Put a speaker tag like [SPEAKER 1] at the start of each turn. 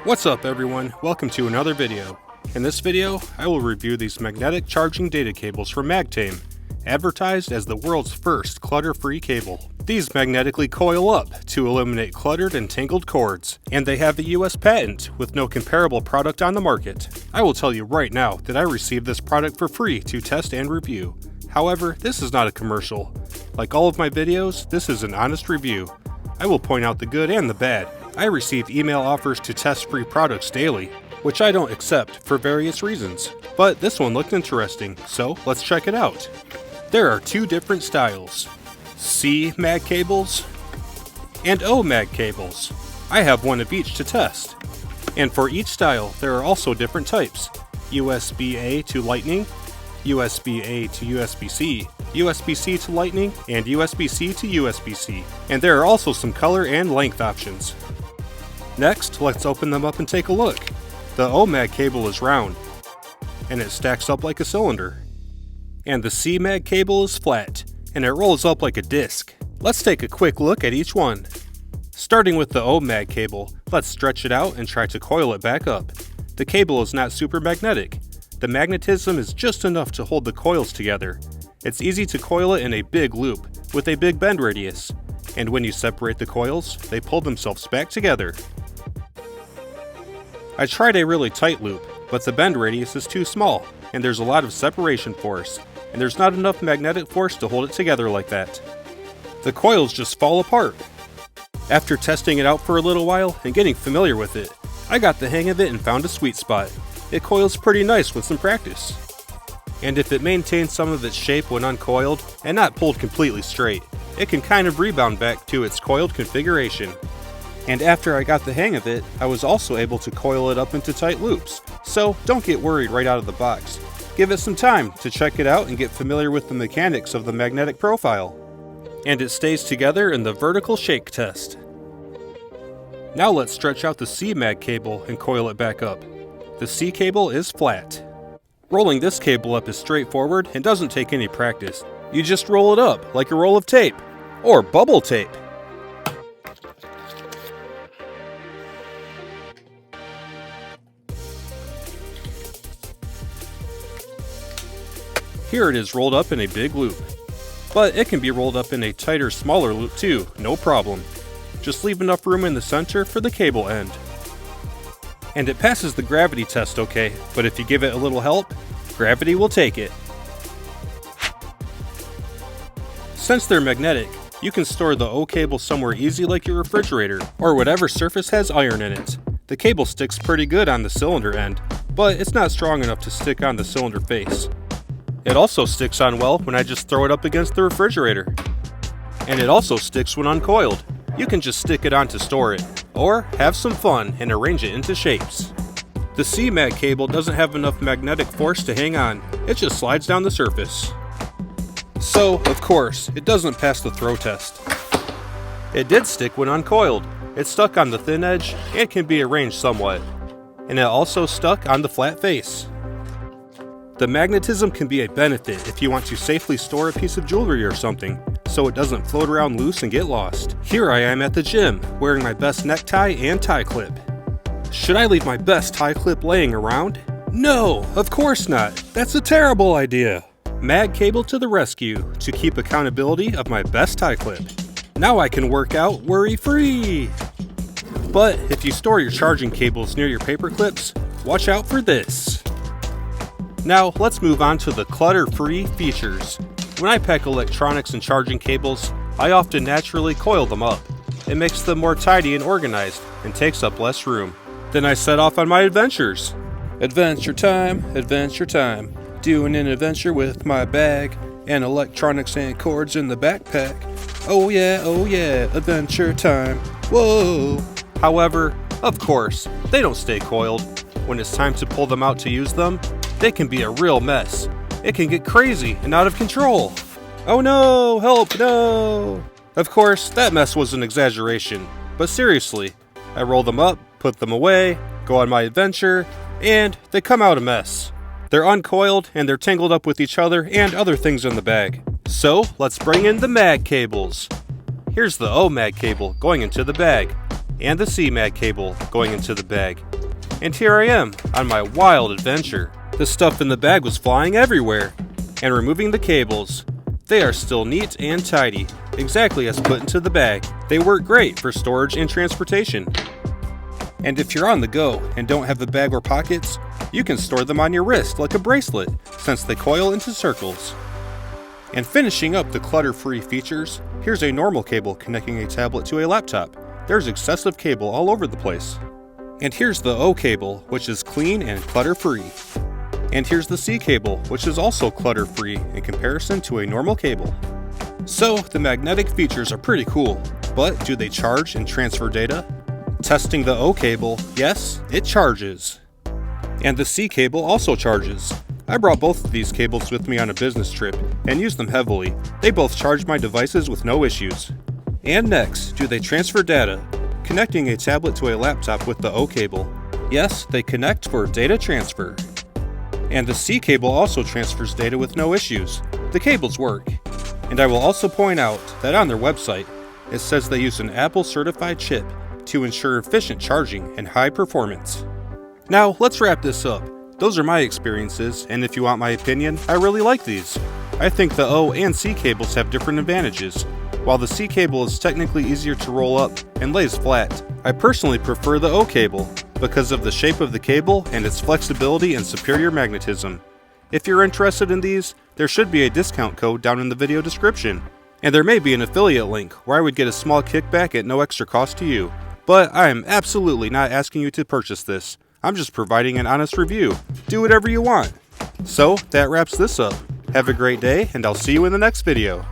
[SPEAKER 1] What's up everyone, welcome to another video. In this video, I will review these magnetic charging data cables from Magtame, advertised as the world's first clutter-free cable. These magnetically coil up to eliminate cluttered and tangled cords, and they have a US patent with no comparable product on the market. I will tell you right now that I received this product for free to test and review. However, this is not a commercial. Like all of my videos, this is an honest review. I will point out the good and the bad. I receive email offers to test free products daily, which I don't accept for various reasons. But this one looked interesting, so let's check it out. There are two different styles, C-Magcables and O-Magcables. I have one of each to test. And for each style, there are also different types, USB-A to Lightning, USB-A to USB-C, USB-C to Lightning, and USB-C to USB-C. And there are also some color and length options. Next, let's open them up and take a look. The O-Magcable is round, and it stacks up like a cylinder. And the C-Magcable is flat, and it rolls up like a disc. Let's take a quick look at each one. Starting with the O-Magcable, let's stretch it out and try to coil it back up. The cable is not super magnetic. The magnetism is just enough to hold the coils together. It's easy to coil it in a big loop, with a big bend radius. And when you separate the coils, they pull themselves back together. I tried a really tight loop, but the bend radius is too small, and there's a lot of separation force, and there's not enough magnetic force to hold it together like that. The coils just fall apart. After testing it out for a little while and getting familiar with it, I got the hang of it and found a sweet spot. It coils pretty nice with some practice. And if it maintains some of its shape when uncoiled and not pulled completely straight, it can kind of rebound back to its coiled configuration. And after I got the hang of it, I was also able to coil it up into tight loops. So don't get worried right out of the box. Give it some time to check it out and get familiar with the mechanics of the magnetic profile. And it stays together in the vertical shake test. Now let's stretch out the C-Magcable and coil it back up. The C cable is flat. Rolling this cable up is straightforward and doesn't take any practice. You just roll it up like a roll of tape, or bubble tape. Here it is rolled up in a big loop. But it can be rolled up in a tighter, smaller loop too, no problem. Just leave enough room in the center for the cable end. And it passes the gravity test okay, but if you give it a little help, gravity will take it. Since they're magnetic, you can store the O-cable somewhere easy like your refrigerator, or whatever surface has iron in it. The cable sticks pretty good on the cylinder end, but it's not strong enough to stick on the cylinder face. It also sticks on well when I just throw it up against the refrigerator. And it also sticks when uncoiled. You can just stick it on to store it, or have some fun and arrange it into shapes. The C-Magcable doesn't have enough magnetic force to hang on, it just slides down the surface. So, of course, it doesn't pass the throw test. It did stick when uncoiled. It stuck on the thin edge and can be arranged somewhat. And it also stuck on the flat face. The magnetism can be a benefit if you want to safely store a piece of jewelry or something, so it doesn't float around loose and get lost. Here I am at the gym, wearing my best necktie and tie clip. Should I leave my best tie clip laying around? No, of course not. That's a terrible idea. Magcable to the rescue to keep accountability of my best tie clip. Now I can work out worry-free. But if you store your charging cables near your paper clips, watch out for this. Now let's move on to the Clutter-Free Features. When I pack electronics and charging cables, I often naturally coil them up. It makes them more tidy and organized, and takes up less room. Then I set off on my adventures. Adventure time, doing an adventure with my bag, and electronics and cords in the backpack. Oh yeah, adventure time, whoa! However, of course, they don't stay coiled. When it's time to pull them out to use them, they can be a real mess. It can get crazy and out of control. Oh no, help, no! Of course, that mess was an exaggeration, but seriously, I roll them up, put them away, go on my adventure, and they come out a mess. They're uncoiled and they're tangled up with each other and other things in the bag. So let's bring in the Magcables. Here's the O-Magcable going into the bag, and the C-Magcable going into the bag. And here I am, on my wild adventure. The stuff in the bag was flying everywhere. And removing the cables, they are still neat and tidy, exactly as put into the bag. They work great for storage and transportation. And if you're on the go and don't have a bag or pockets, you can store them on your wrist like a bracelet, since they coil into circles. And finishing up the clutter-free features, here's a normal cable connecting a tablet to a laptop. There's excessive cable all over the place. And here's the O-cable, which is clean and clutter-free. And here's the C-cable, which is also clutter-free in comparison to a normal cable. So, the magnetic features are pretty cool, but do they charge and transfer data? Testing the O-cable, yes, it charges. And the C-cable also charges. I brought both of these cables with me on a business trip and used them heavily. They both charge my devices with no issues. And next, do they transfer data? Connecting a tablet to a laptop with the O-cable. Yes, they connect for data transfer. And the C-cable also transfers data with no issues. The cables work. And I will also point out that on their website, it says they use an Apple certified chip to ensure efficient charging and high performance. Now, let's wrap this up. Those are my experiences, and if you want my opinion, I really like these. I think the O and C cables have different advantages. While the C cable is technically easier to roll up and lays flat, I personally prefer the O cable because of the shape of the cable and its flexibility and superior magnetism. If you're interested in these, there should be a discount code down in the video description. And there may be an affiliate link where I would get a small kickback at no extra cost to you. But I am absolutely not asking you to purchase this. I'm just providing an honest review. Do whatever you want. So, that wraps this up. Have a great day, and I'll see you in the next video.